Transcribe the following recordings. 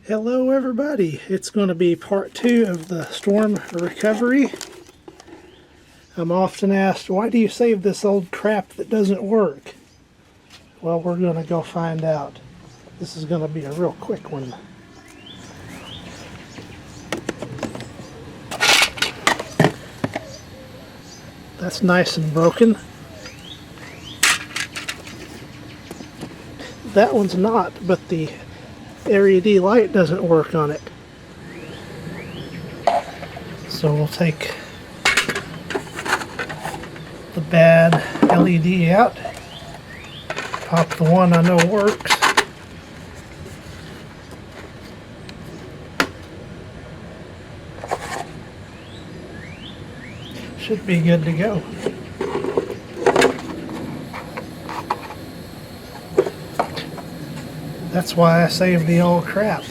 Hello everybody, it's going to be part 2 of the storm recovery. I'm often asked, why do you save this old crap that doesn't work? Well, we're going to go find out. This is going to be a real quick one. That's nice and broken. That one's not, but the LED light doesn't work on it. So we'll take the bad LED out, pop the one I know works. Should be good to go. That's why I saved the old crap.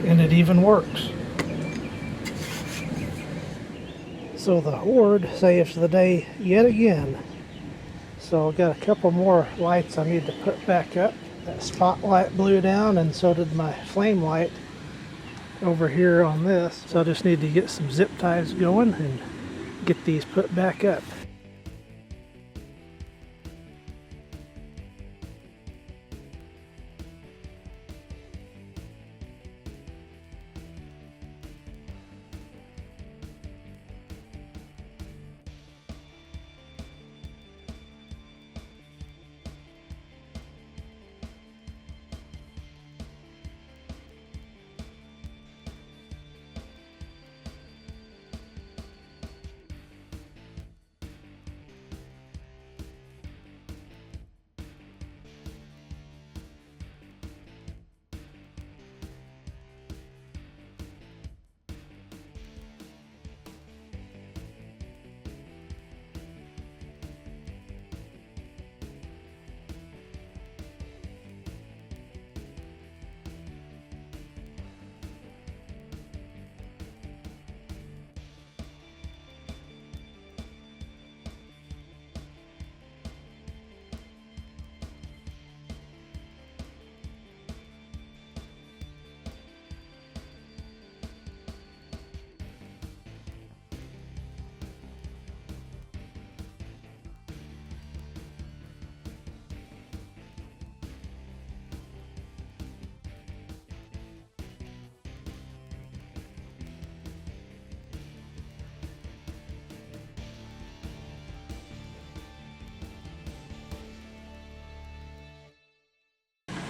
And it even works. So the hoard saves the day yet again. So I've got a couple more lights I need to put back up. That spotlight blew down and so did my flame light over here on this. So I just need to get some zip ties going and get these put back up.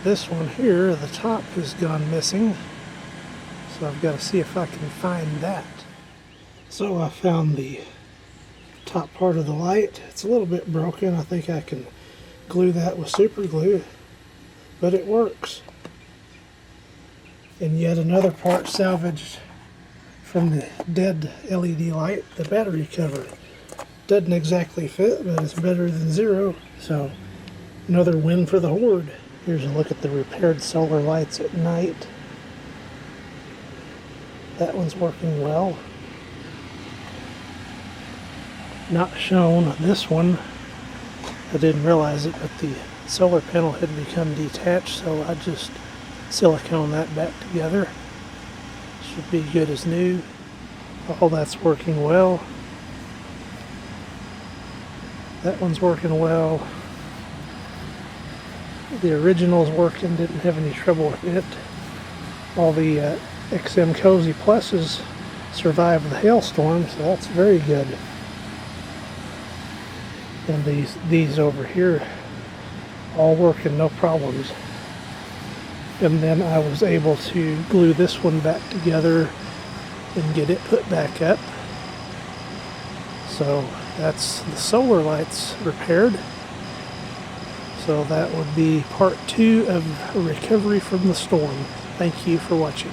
This one here, the top has gone missing, so I've got to see if I can find that. So I found the top part of the light. It's a little bit broken. I think I can glue that with super glue, but it works. And yet another part salvaged from the dead LED light, the battery cover. Doesn't exactly fit, but it's better than zero, so another win for the hoard. Here's a look at the repaired solar lights at night. That one's working well. Not shown this one. I didn't realize it, but the solar panel had become detached, so I just silicone that back together. Should be good as new. All that's working well. That one's working well. The original's working, didn't have any trouble with it. All the XMCOSY pluses survived the hailstorm, so that's very good. And these over here all working, no problems. And then I was able to glue this one back together and get it put back up. So that's the solar lights repaired. So that would be part 2 of recovery from the storm. Thank you for watching.